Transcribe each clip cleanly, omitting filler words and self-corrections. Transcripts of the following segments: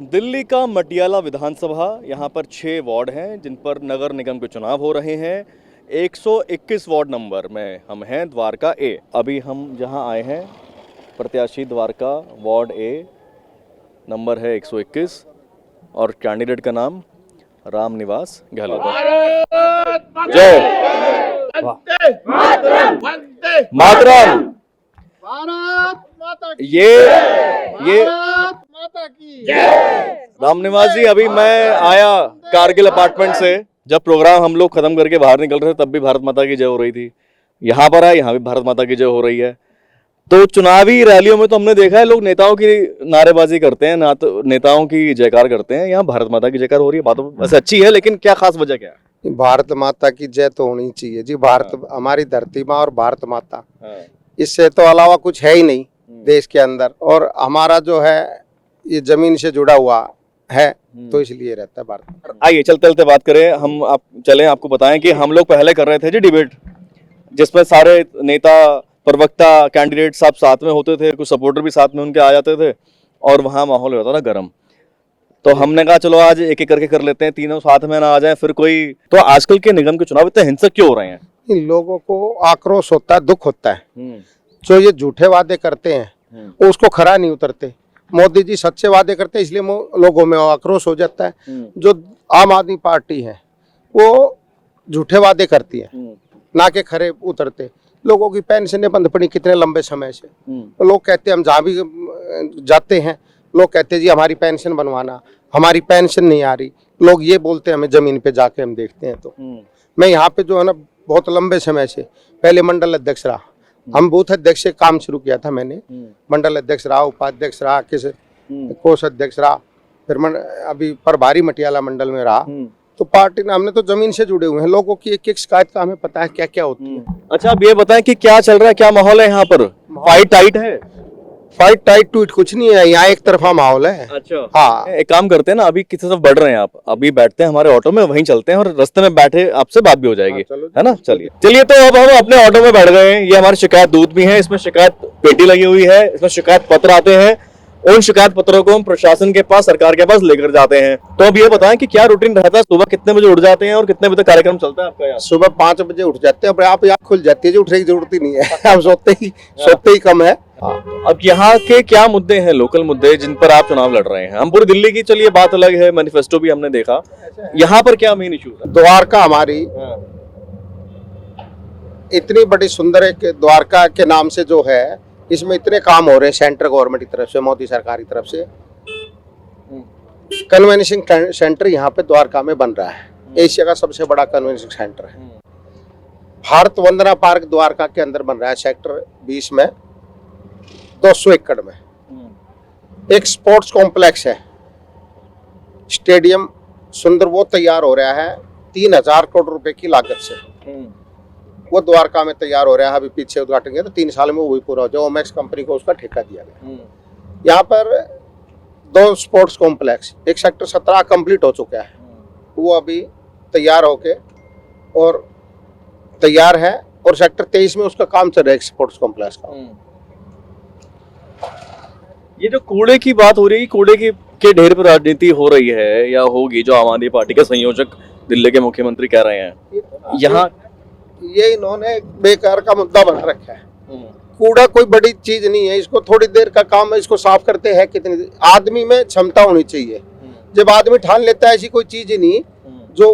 दिल्ली का मटियाला विधानसभा, यहाँ पर 6 वार्ड हैं जिन पर नगर निगम के चुनाव हो रहे हैं। 121 वार्ड नंबर में हम हैं, द्वारका ए। अभी हम जहाँ आए हैं, प्रत्याशी द्वारका वार्ड ए, नंबर है 121 और कैंडिडेट का नाम रामनिवास गहलोत। जय मातरम। भारत माता की ये माता की रामनिवास जी, अभी मैं आया कारगिल अपार्टमेंट से। जब प्रोग्राम हम लोग खत्म करके बाहर निकल रहे थे तब भी भारत माता की जय हो रही थी। यहाँ पर आए, यहाँ भी भारत माता की जय हो रही है। तो चुनावी रैलियों में तो हमने देखा है लोग नेताओं की नारेबाजी करते हैं, ना तो नेताओं की जयकार करते हैं। यहाँ भारत माता की जयकार हो रही है। बात तो वैसे अच्छी है, लेकिन क्या खास वजह क्या है? भारत माता की जय तो होनी चाहिए जी। भारत हमारी धरती माँ और भारत माता, इससे तो अलावा कुछ है ही नहीं देश के अंदर। और हमारा जो है ये जमीन से जुड़ा हुआ है, तो इसलिए रहता है भारत। आइए चलते चलते बात करें। हम आप चलें, आपको बताएं कि हम लोग पहले कर रहे थे जी डिबेट, जिसमें सारे नेता, प्रवक्ता, कैंडिडेट सब साथ में होते थे, कुछ सपोर्टर भी साथ में उनके आ जाते थे और वहाँ माहौल होता था गर्म। तो हमने कहा चलो आज एक एक करके कर लेते हैं, तीनों साथ में ना आ जाएं फिर कोई। तो आजकल के निगम के चुनाव इतने हिंसक क्यों हो रहे हैं? इन लोगों को आक्रोश होता है, दुख होता है। जो ये झूठे वादे करते हैं वो उसको खरा नहीं उतरते। मोदी जी सच्चे वादे करते हैं, इसलिए लोगों में आक्रोश हो जाता है। जो आम आदमी पार्टी है वो झूठे वादे करती है, ना के खरे उतरते। लोगों की पेंशनें बंद पड़ी कितने लंबे समय से। तो लोग कहते हैं, हम जहाँ भी जाते हैं लोग कहते हैं जी हमारी पेंशन बनवाना, हमारी पेंशन नहीं आ रही। लोग ये बोलते हैं, हमें जमीन पे जाके हम देखते हैं। तो मैं यहाँ पे जो है ना बहुत लंबे समय से, पहले मंडल अध्यक्ष रहा, हम बूथ अध्यक्ष से काम शुरू किया था मैंने। मंडल अध्यक्ष रहा, उपाध्यक्ष रहा, कोष अध्यक्ष रहा, फिर अभी प्रभारी मटियाला मंडल में रहा। तो पार्टी ने, हमने तो जमीन से जुड़े हुए हैं। लोगों की एक एक शिकायत का हमें पता है क्या क्या होती है। अच्छा, अब ये बताएं कि क्या चल रहा है, क्या माहौल है यहाँ पर? फाइट टाइट है? फाइट टाइट टूट कुछ नहीं है, यहाँ एक तरफा माहौल है। अच्छा, हाँ। एक काम करते हैं ना, अभी किस तरफ बढ़ रहे हैं आप? अभी बैठते हैं हमारे ऑटो में, वहीं चलते हैं और रास्ते में बैठे आपसे बात भी हो जाएगी, है ना? चलिए तो अब हम अपने ऑटो में बैठ गए हैं। ये हमारे शिकायत दूत भी है, इसमें शिकायत पेटी लगी हुई है, इसमें शिकायत पत्र आते हैं। उन शिकायत पत्रों को हम प्रशासन के पास, सरकार के पास लेकर जाते हैं। तो अब ये बताएं कि क्या रूटीन रहता है? सुबह कितने बजे उठ जाते हैं और कितने बजे कार्यक्रम चलता है आपका यहाँ? सुबह 5 बजे उठ जाते हैं, आप यहाँ खुल जाती है जी, उठने की जरूरत ही नहीं है। हम सोते ही कम है। अब यहाँ के क्या मुद्दे हैं, लोकल मुद्दे जिन पर आप चुनाव लड़ रहे हैं? हम पूरी दिल्ली की, चलिए बात अलग है, मैनिफेस्टो भी हमने देखा। यहाँ पर क्या मेन इशू है? द्वारका हमारी इतनी बड़ी सुंदर एक द्वारका के नाम से जो है, इसमें इतने काम हो रहे हैं सेंट्रल गवर्नमेंट की तरफ से, मोदी सरकार की तरफ से। कन्वेंशन सेंटर यहाँ पे द्वारका में बन रहा है, एशिया का सबसे बड़ा कन्वेंशन सेंटर है। भारत वंदना पार्क द्वारका के अंदर बन रहा है, सेक्टर 20 में 200 एकड़ में। एक स्पोर्ट्स कॉम्प्लेक्स है, स्टेडियम सुंदर, वो तैयार हो रहा है 3000 करोड़ रुपए की लागत से। वो द्वारका में तैयार हो रहा है, अभी पीछे उद्घाटन किया तो 3 साल में वो भी पूरा हो जाए। ओमैक्स कंपनी को उसका ठेका दिया गया। यहाँ पर 2 स्पोर्ट्स कॉम्प्लेक्स, एक सेक्टर 17 कंप्लीट हो चुका है, वो अभी तैयार होके और तैयार है, और सेक्टर 23 में उसका काम चल रहा है, एक स्पोर्ट्स कॉम्प्लेक्स का। ये जो कूड़े की बात हो रही है, कूड़े के ढेर पर राजनीति हो रही है या होगी, जो आम आदमी पार्टी के संयोजक दिल्ली के मुख्यमंत्री कह रहे हैं, यहाँ ये इन्होंने बेकार का मुद्दा बना रखा है। कूड़ा कोई बड़ी चीज नहीं है, इसको थोड़ी देर का काम है, इसको साफ करते हैं। कितनी आदमी में क्षमता होनी चाहिए। जब आदमी ठान लेता है ऐसी कोई चीज ही नहीं जो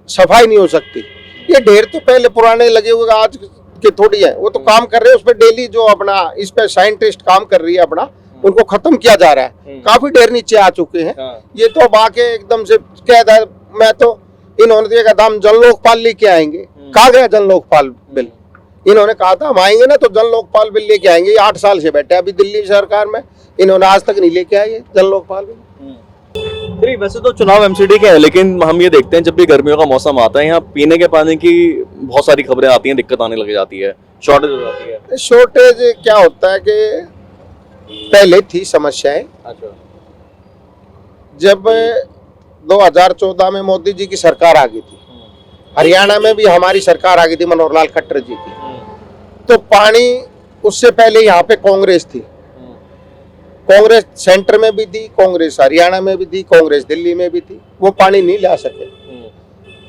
सफाई नहीं हो सकती। ये ढेर तो पहले पुराने लगे हुए, आज के थोड़ी है, वो तो काम कर रहे हैं उस पर डेली। जो अपना इस पे साइंटिस्ट काम कर रही है अपना, उनको खत्म किया जा रहा है। काफी ढेर नीचे आ चुके हैं। ये तो अब आके एकदम से कह रहा है, मैं तो इन्होंने देखा था हम जन लोकपाल लेके आएंगे। कहा गया जन लोकपाल बिल? इन्होंने कहा था हम आएंगे ना तो जन लोकपाल बिल लेके आएंगे। ये 8 साल से बैठे अभी दिल्ली सरकार में, इन्होंने आज तक नहीं लेके आए जन लोकपाल बिल। वैसे तो चुनाव एमसीडी के है, लेकिन हम ये देखते हैं जब भी गर्मियों का मौसम आता है, यहाँ पीने के पानी की बहुत सारी खबरें आती हैं, दिक्कत आने लग जाती है, शॉर्टेज हो जाती है। शॉर्टेज क्या होता है कि पहले थी समस्याएं। अच्छा। जब 2014 में मोदी जी की सरकार आ गई थी, हरियाणा में भी हमारी सरकार आ गई थी मनोहर लाल खट्टर जी की, तो पानी, उससे पहले यहाँ पे कांग्रेस थी, कांग्रेस सेंटर में भी थी, कांग्रेस हरियाणा में भी थी, कांग्रेस दिल्ली में भी थी, वो पानी नहीं ला सके।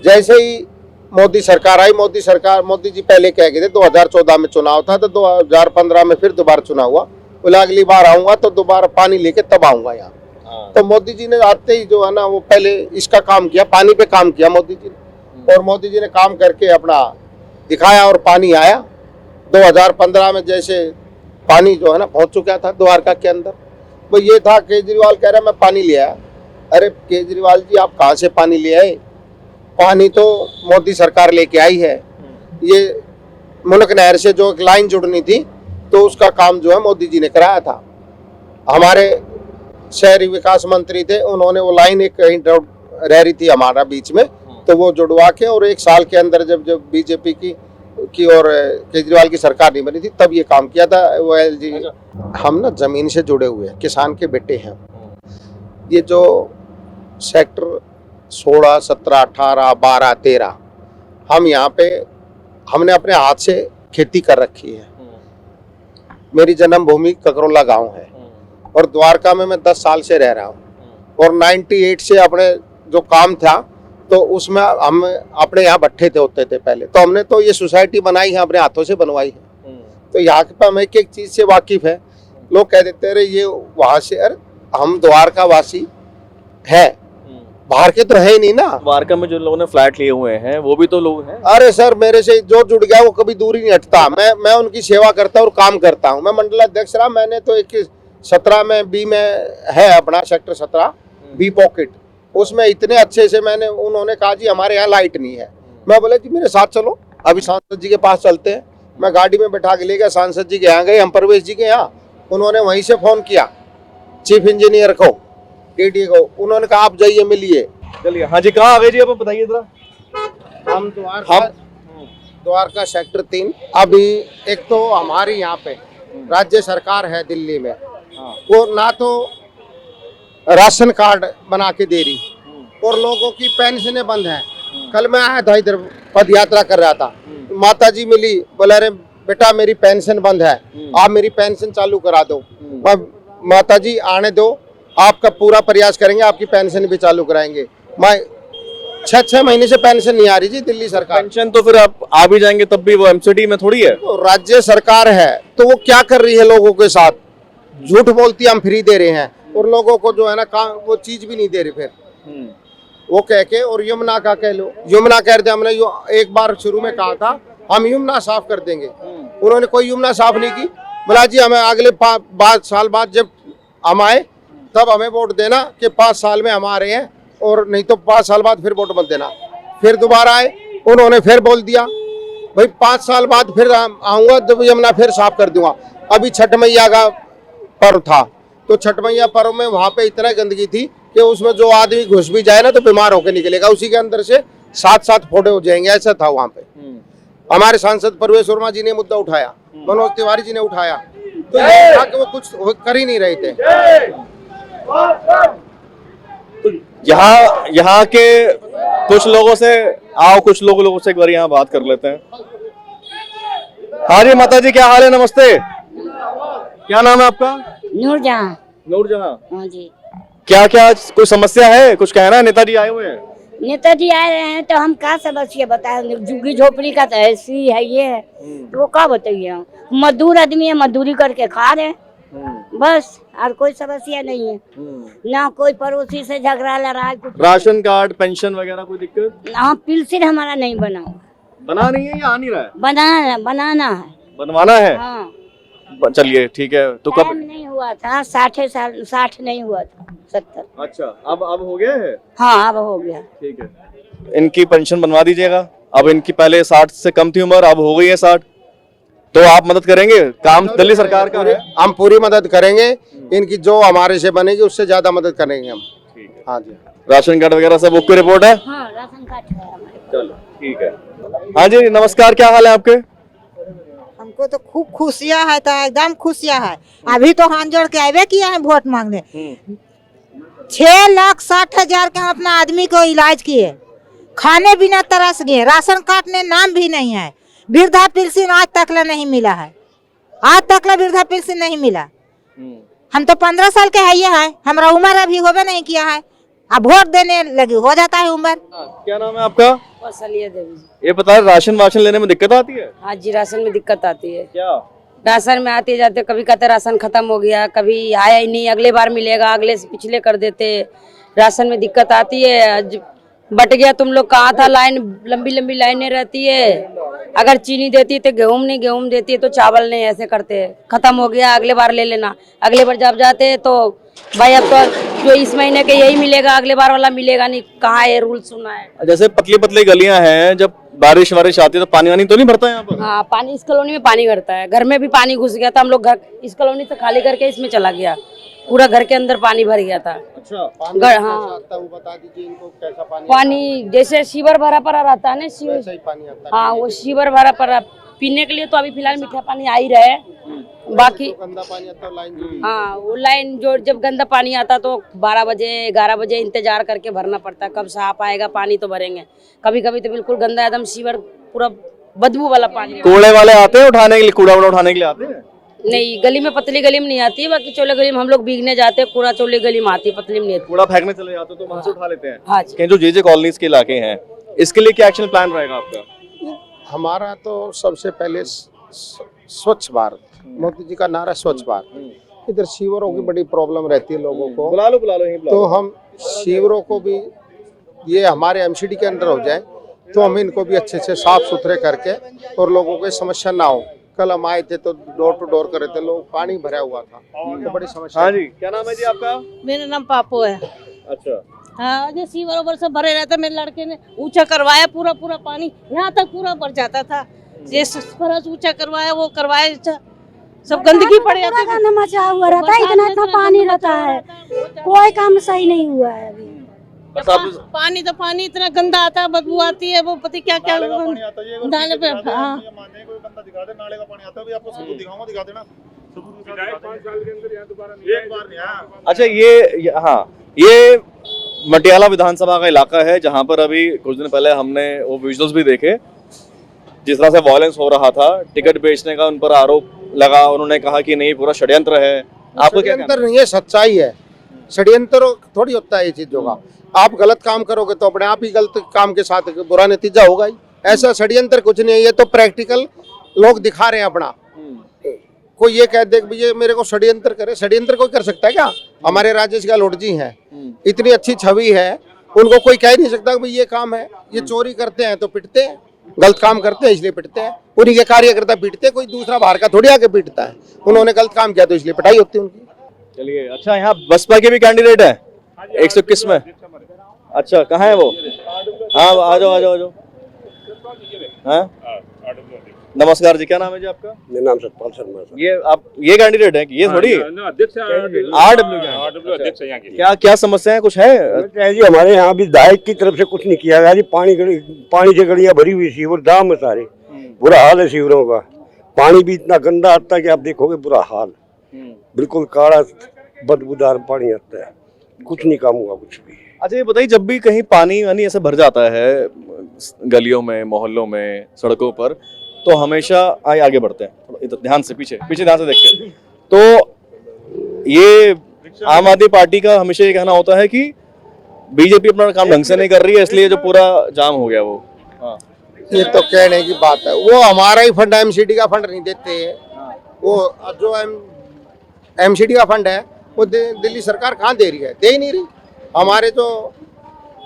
जैसे ही मोदी सरकार आई, मोदी जी पहले कह गए थे 2014 में चुनाव था, तो 2015 में फिर दोबारा चुनाव हुआ, बोला अगली बार आऊंगा तो दोबारा पानी लेके तब आऊंगा यहाँ। तो मोदी जी ने आते ही जो है ना वो पहले इसका काम किया, पानी पे काम किया मोदी जी ने, और मोदी जी ने काम करके अपना दिखाया और पानी आया। 2015 में जैसे पानी जो है ना पहुंच चुका था द्वारका के अंदर। वो ये था, केजरीवाल कह रहा मैं पानी ले आया। अरे केजरीवाल जी आप कहाँ से पानी ले आए? पानी तो मोदी सरकार लेके आई है। ये मुल्क नहर से जो एक लाइन जुड़नी थी तो उसका काम जो है मोदी जी ने कराया था। हमारे शहरी विकास मंत्री थे, उन्होंने वो लाइन एक कहीं रह रही थी हमारा बीच में, तो वो जुड़वा के और 1 साल के अंदर जब बीजेपी की और केजरीवाल की सरकार नहीं बनी थी तब ये काम किया था वो जी। हम ना जमीन से जुड़े हुए हैं, किसान के बेटे हैं। ये जो सेक्टर 16, 17, 18, 12, 13 हम यहाँ पे हमने अपने हाथ से खेती कर रखी है। मेरी जन्मभूमि ककरोला गांव है और द्वारका में मैं 10 साल से रह रहा हूँ और 98 से अपने जो काम था तो उसमें हम अपने यहाँ भट्ठे होते थे पहले, तो हमने तो ये सोसाइटी बनाई है, अपने हाथों से बनवाई है। तो यहाँ पे हम एक एक चीज से वाकिफ है। लोग कह देते अरे ये वहां से, अरे हम द्वारका वासी है, बाहर के तो है ही नहीं ना। द्वारका में जो लोगों ने फ्लैट लिए हुए हैं वो भी तो लोग हैं। अरे सर मेरे से जो जुड़ गया वो कभी दूर ही नहीं हटता। मैं उनकी सेवा करता और काम करता हूँ। मैं मंडलाध्यक्ष रहा, मैंने तो 17 में बी में है अपना सेक्टर 17 बी पॉकेट, उसमें इतने अच्छे से मैंने, उन्होंने कहा जी हमारे यहाँ लाइट नहीं है। मैं बोला जी मेरे साथ चलो, अभी सांसद जी के पास चलते हैं। मैं गाड़ी में बैठा के ले गया, सांसद जी के यहाँ गए, हम परवेश जी के यहाँ। उन्होंने वहीं से फोन किया चीफ इंजीनियर को, केडी को, उन्होंने कहा आप जाइए मिलिए। चलिए, हाँ जी, कहाँ आ गए जी, आप बताइए जरा। हम द्वारका सेक्टर 3। अभी एक तो हमारी यहाँ पे राज्य सरकार है दिल्ली में, वो ना तो राशन कार्ड बना के दे रही और लोगों की पेंशनें बंद हैं। कल मैं आया था इधर, पद यात्रा कर रहा था, माता जी मिली, बोले अरे बेटा मेरी पेंशन बंद है, आप मेरी पेंशन चालू करा दो। माता जी आने दो, आपका पूरा प्रयास करेंगे, आपकी पेंशन भी चालू कराएंगे। मैं 6 महीने से पेंशन नहीं आ रही जी दिल्ली सरकार। पेंशन तो फिर आप आ भी जाएंगे तब भी वो एमसीडी में थोड़ी है। तो राज्य सरकार है तो वो क्या कर रही है लोगों के साथ? झूठ बोलती है हम फ्री दे रहे हैं और लोगों को जो है ना काम वो चीज भी नहीं दे रही। फिर वो कह के, और यमुना का कह लो, यमुना कह रहे हमने एक बार शुरू में कहा था हम यमुना साफ कर देंगे, उन्होंने कोई यमुना साफ नहीं की। बोला जी हमें अगले 5 साल बाद जब हम आए तब हमें वोट देना कि 5 साल में हम आ रहे हैं, और नहीं तो 5 साल बाद फिर वोट मत देना। फिर दोबारा आए, उन्होंने फिर बोल दिया भाई 5 साल बाद फिर आऊंगा तो यमुना फिर साफ कर दूंगा। अभी छठ मैया का पर्व था तो छठ मैया पर्व में वहां पे इतना गंदगी थी कि उसमें जो आदमी घुस भी जाए ना तो बीमार होकर निकलेगा, उसी के अंदर से 7 फोड़े हो जाएंगे, ऐसा था वहां पे। हमारे सांसद परवेश वर्मा जी ने मुद्दा उठाया, मनोज तिवारी जी ने उठाया, तो ये था कि वो कुछ कर ही नहीं रहे थे। तो यहाँ के कुछ लोगों से कुछ लोगों से एक बार यहाँ बात कर लेते हैं। हाँ जी माता जी, क्या हाल है? नमस्ते, क्या नाम है आपका? नूरजहां। नूरजहां, हाँ जी। क्या कोई समस्या है? कुछ कहना है? नेताजी आए हुए हैं। नेताजी आए रहे हैं तो हम क्या समस्या बताए? झुग्गी झोपड़ी का तो ऐसी है, ये है तो वो क्या बताइए? मजदूर आदमी है, मजदूरी करके खा रहे बस, और कोई समस्या नहीं है। ना कोई पड़ोसी से झगड़ा लड़ाई कुछ। राशन कार्ड, पेंशन वगैरह कोई दिक्कत? हाँ, पेंशन हमारा नहीं बना हुआ। बना नहीं है या आ नहीं रहा है? बनाना है, बनवाना है। हाँ। चलिए ठीक है। तो कब? नहीं हुआ था 60 नहीं हुआ था, 70। अच्छा, अब हो गया है? हाँ अब हो गया। ठीक है, इनकी पेंशन बनवा दीजिएगा। अब इनकी पहले 60 से कम थी उम्र, अब हो गई है 60, तो आप मदद करेंगे? काम दिल्ली सरकार का है, हम पूरी मदद करेंगे। इनकी जो हमारे से बनेगी उससे ज्यादा मदद करेंगे हम। ठीक है। हाँ जी। राशन कार्ड वगैरह सब ओके रिपोर्ट है? हाँ, राशन कार्ड है हमारे। चलो ठीक है। हाँ जी नमस्कार, क्या हाल है आपके? हमको तो खूब खुशियाँ है, तो एकदम खुशियाँ है। अभी तो हाथ जोड़ के आवे किया है वोट मांगने। 6,60,000 के हम अपना आदमी को इलाज किए, खाने बिना तरस गए, राशन कार्ड ने नाम भी नहीं है, वृद्धा पेंशन आज तक नहीं मिला है, आज तक वृद्धा पेंशन नहीं मिला। हम तो 15 साल के है ये है, हमारा उम्र अभी होवे नहीं किया है, अब वोट देने लगी हो जाता है उम्र। क्या नाम है आपका? वसलिया देवी। ये पता है राशन वाशन लेने में दिक्कत आती है? हाँ जी, राशन में दिक्कत आती है। क्या? राशन में आते जाते कभी कहते राशन खत्म हो गया, कभी आया ही नहीं, अगले बार मिलेगा, अगले से पिछले कर देते। राशन में दिक्कत आती है। आज बट गया तुम लोग कहाँ था, लाइन लंबी लंबी लाइनें रहती है। अगर चीनी देती है तो गेहूं नहीं, गेहूं देती है तो चावल नहीं, ऐसे करते हैं। खत्म हो गया अगले बार ले लेना, अगले बार जब जाते तो भाई अब तो जो इस महीने के यही मिलेगा, अगले बार वाला मिलेगा नहीं। कहाँ ये रूल सुना है? जैसे पतली पतली गलियां हैं, जब बारिश वारिश आती है तो पानी वानी तो नहीं भरता है यहाँ पर? हाँ, पानी इस कॉलोनी में पानी भरता है। घर में भी पानी घुस गया था, हम लोग घर इस कॉलोनी से खाली करके इसमें चला गया, पूरा घर के अंदर पानी भर गया था। अच्छा। हाँ, वो बता दीजिए इनको कैसा पानी जैसे शिवर भरा पड़ा रहता है ना, शिवर। वैसा ही पानी आता है। हाँ, वो शिवर भरा पड़ा पीने के लिए तो अभी फिलहाल मीठा पानी आ ही रहा है, बाकी गंदा पानी आता है लाइन जुड़ी। हाँ वो लाइन जो जब गंदा पानी आता तो 12 बजे 11 बजे इंतजार करके भरना पड़ता है, कब साफ आएगा पानी तो भरेंगे। कभी कभी तो बिल्कुल गंदा एकदम शिवर पूरा बदबू वाला पानी। कूड़े वाले आते हैं उठाने के लिए, कूड़ा वूड़ा उठाने के लिए आते हैं? नहीं, गली में पतली गली में नहीं आती, बाकी चोले गली में हम लोग भीगने जाते हैं, कूड़ा चोले गली में आती है, पतली में नहीं आती। कूड़ा फेंकने चले जाते हो तो वहां से उठा लेते हैं? हाँ जी। कहीं जो जे कॉलोनीज के इलाके हैं, इसके लिए क्या एक्शन प्लान रहेगा आपका? हमारा तो सबसे पहले स्वच्छ भारत, मोदी जी का नारा स्वच्छ भारत। इधर सीवरों की बड़ी प्रॉब्लम रहती है लोगों को, बुला लो यहीं बुला तो लो। हम सीवरों को भी ये हमारे एमसीडी के अंदर हो जाए तो हम इनको भी अच्छे से साफ सुथरे करके और लोगों को समस्या ना हो। कल हम आए थे तो डोर टू डोर कर रहे थे, लोग पानी भरा हुआ था, तो बड़ी समस्या। हाँ जी, क्या नाम है जी आपका? मेरा नाम पापू है। अच्छा। हाँ, जो सीवर ओवर सब भरे रहता, मेरे लड़के ने ऊंचा करवाया, पूरा पूरा पानी यहाँ तक पूरा भर जाता था। ये फरस ऊंचा करवाया, वो करवाया, सब गंदगी पड़ जाती खाना मचा हुआ रहता है, इतना इतना पानी रहता है, कोई काम सही नहीं हुआ है अभी। बस आप पानी तो पानी इतना गंदा आता है, बदबू आती है, वो पता क्या क्या नाले पे। हाँ, अच्छा, हाँ, ये मटियाला विधानसभा का इलाका है जहां पर अभी कुछ दिन पहले हमने वो विजुअल्स भी देखे, जिस तरह से वायलेंस हो रहा था। टिकट बेचने का उन पर आरोप लगा, उन्होंने कहा कि नहीं पूरा षड्यंत्र है। आपको क्या षड्यंत्र नहीं है, सच्चाई है। षड्यंत्र थोड़ी होता है ये चीजों का। आप गलत काम करोगे तो अपने आप ही गलत काम के साथ बुरा नतीजा होगा ही। ऐसा षड्यंत्र कुछ नहीं है, ये तो प्रैक्टिकल लोग दिखा रहे हैं अपना। कोई ये कह दे कि ये मेरे को षड्यंत्र करे, षड्यंत्र कोई कर सकता है क्या? हमारे राजेश गहलोत जी हैं, इतनी अच्छी छवि है, उनको कोई कह नहीं सकता कि भाई ये काम है। ये चोरी करते हैं तो पिटते हैं, गलत काम करते हैं इसलिए पिटते हैं, उन्हीं के कार्यकर्ता पीटते हैं, कोई दूसरा बाहर का थोड़ी आके पीटता है। उन्होंने गलत काम किया तो इसलिए पिटाई होती है उनकी। चलिए, अच्छा, यहाँ बसपा के भी कैंडिडेट है 121 में। अच्छा, कहाँ है वो? हाँ, आ जाओ आ जाओ आ जाओ। हाँ, नमस्कार जी, क्या नाम है जी आपका? मेरा नाम सतपाल शर्मा है। ये आप ये कैंडिडेट है कि ये थोड़ी अध्यक्ष अध्यक्ष यहाँ के? क्या क्या समस्याएं कुछ है जी? हमारे यहाँ भी विधायक की तरफ से कुछ नहीं किया गया जी। पानी से गलियां भरी हुई, सीवर दाम है सारे, बुरा हाल है सीवरों का। पानी भी इतना गंदा आता है कि आप देखोगे बुरा हाल, बिल्कुल काला बदबूदार पानी आता है, कुछ नहीं काम हुआ कुछ भी। अच्छा, ये बताइए, जब भी कहीं पानी वानी ऐसे भर जाता है गलियों में, मोहल्लों में, सड़कों पर, तो हमेशा आगे बढ़ते हैं। थोड़ा इधर ध्यान से, पीछे ध्यान से देखते हैं, तो ये आम आदमी पार्टी का हमेशा ये कहना होता है कि बीजेपी अपना काम ढंग से नहीं कर रही है, इसलिए जो पूरा जाम हो गया वो। हाँ, ये तो कहने की बात है, वो हमारा ही फंड है, एमसीडी का फंड नहीं देते। वो जो एमसीडी का फंड है वो दिल्ली सरकार कहाँ दे रही है? दे ही नहीं रही। हमारे जो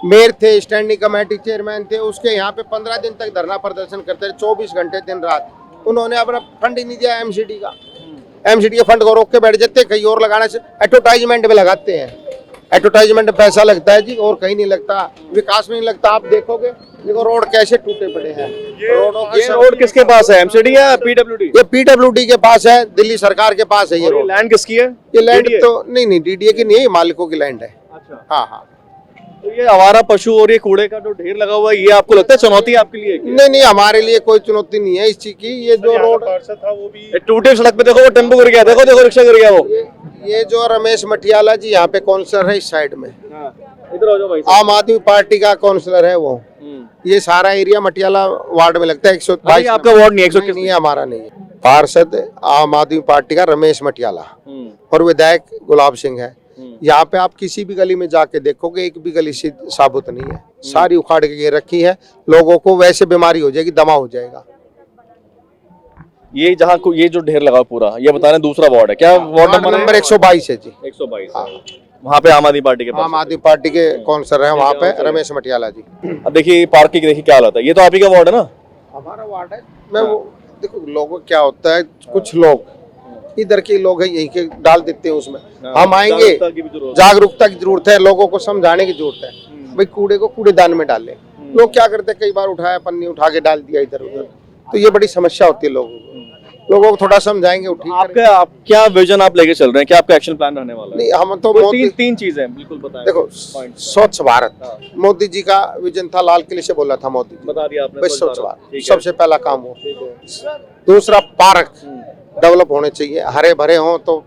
मेयर थे, स्टैंडिंग कमेटी चेयरमैन थे, उसके यहाँ पे 15 दिन तक धरना प्रदर्शन करते रहे, 24 घंटे दिन रात। उन्होंने अपना फंड ही नहीं दिया एमसीडी का। एमसीडी के फंड को रोक के बैठ जाते, कहीं और लगाना से एडवर्टाइजमेंट में लगाते हैं। एडवर्टाइजमेंट में पैसा लगता है जी, और कहीं नहीं लगता, विकास में नहीं लगता। आप देखोगे, देखो रोड कैसे टूटे पड़े हैं। ये रोड किसके पास है, एमसीडी या पीडब्ल्यूडी? ये पीडब्ल्यूडी के पास है, दिल्ली सरकार के पास है। ये रोड लैंड किसकी है? ये लैंड तो नहीं डीडीए की नहीं है, ये मालिकों की लैंड है। अच्छा, हाँ हाँ। तो ये आवारा पशु और ये कूड़े का जो ढेर लगा हुआ है, ये आपको लगता है चुनौती आपके लिए? नहीं, हमारे लिए कोई चुनौती नहीं है इस चीज की। ये जो रोड था वो भी टूटे सड़क पे, देखो वो टेम्पो गिर गया, देखो रिक्शा गिर गया वो। ये जो रमेश मटियाला जी यहाँ पे काउंसलर है, इस साइड में इधर आ जाओ भाई। आम आदमी पार्टी का काउंसलर है वो। ये सारा एरिया मटियाला वार्ड में लगता है। 122 आपका वार्ड नहीं है, 121 नहीं है, हमारा नहीं है। पार्षद आम आदमी पार्टी का रमेश मटियाला, और विधायक गुलाब सिंह है। यहाँ पे आप किसी भी गली में जाके देखोगे एक भी गली साबुत नहीं है, सारी उखाड़ के रखी है। लोगों को वैसे बीमारी हो जाएगी, दमा हो जाएगा। ये जहाँ को ये जो ढेर लगा पूरा, ये बता रहे दूसरा वार्ड है क्या? वार्ड नंबर 122 है जी। 122। हाँ। वहाँ पे आम आदमी पार्टी के पास आम आदमी पार्टी के कौंसलर हैं वहाँ पे, रमेश मटियाला जी। अब देखिए पार्किंग की देखिए क्या हालत है। ये तो आप ही का वार्ड है ना? हमारा वार्ड है। मैं वो देखो लोगों क्या होता है, कुछ लोग इधर के लोग हैं यहीं के डाल देते हैं उसमें। हम आएंगे, जागरूकता की जरूरत है, लोगों को समझाने की जरूरत है। भाई कूड़े को कूड़ेदान में डालें। लोग क्या करते हैं, कई बार उठाया पन्नी उठा के डाल दिया इधर उधर, तो ये बड़ी समस्या होती है लोगों को। लोगों को थोड़ा समझाएंगे। आपका आप क्या विजन आप लेके चल रहे हैं, क्या आपका एक्शन प्लान रहने वाला है? नहीं, हम तो तीन चीजें बिल्कुल बताएं। देखो, स्वच्छ भारत मोदी जी का विजन था, लाल किले से बोला था मोदी जी। बता दिया आपने। स्वच्छ भारत सबसे पहला काम हो। दूसरा, पार्क डेवलप होने चाहिए, हरे भरे हों तो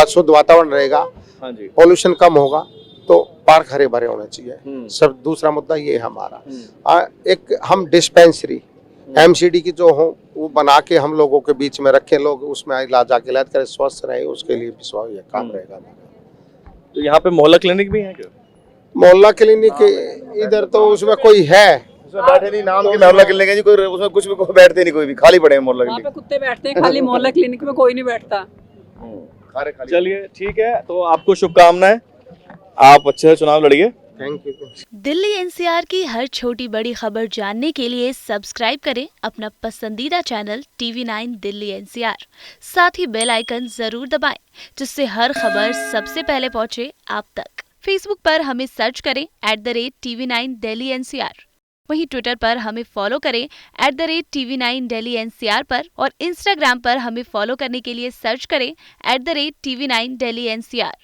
शुद्ध वातावरण रहेगा, पॉल्यूशन कम होगा, तो पार्क हरे भरे होने चाहिए। सब दूसरा मुद्दा ये है हमारा। एक हम डिस्पेंसरी एमसीडी की जो हो वो बना के हम लोगों के बीच में रखें, लोग उसमें इलाज आके इलाज करें, स्वस्थ रहे, उसके लिए विश्वास ये काम रहेगा। तो यहाँ पे मोहल्ला क्लिनिक भी है क्या? मोहल्ला क्लिनिक इधर तो उसमें कोई है, उसमें बैठे नहीं, नाम की मोहल्ला क्लिनिक है जी, कोई उसमें कुछ भी कोई बैठते नहीं, कोई भी खाली पड़े हैं मोहल्ला क्लिनिक। वहाँ पे कुत्ते बैठते हैं खाली, मोहल्ला क्लिनिक में कोई नहीं बैठता। चलिए ठीक है, तो आपको शुभकामनाएं, आप अच्छे से चुनाव लड़िए। Thank you. दिल्ली एनसीआर की हर छोटी बड़ी खबर जानने के लिए सब्सक्राइब करें अपना पसंदीदा चैनल TV9 दिल्ली एनसीआर। साथ ही बेल आइकन जरूर दबाएं, जिससे हर खबर सबसे पहले पहुंचे आप तक। फेसबुक पर हमें सर्च करें @TV9 दिल्ली एनसीआर। वहीं ट्विटर पर हमें फॉलो करें @TV9 दिल्ली एनसीआर पर, और इंस्टाग्राम पर हमें फॉलो करने के लिए सर्च करें @TV9 दिल्ली एनसीआर।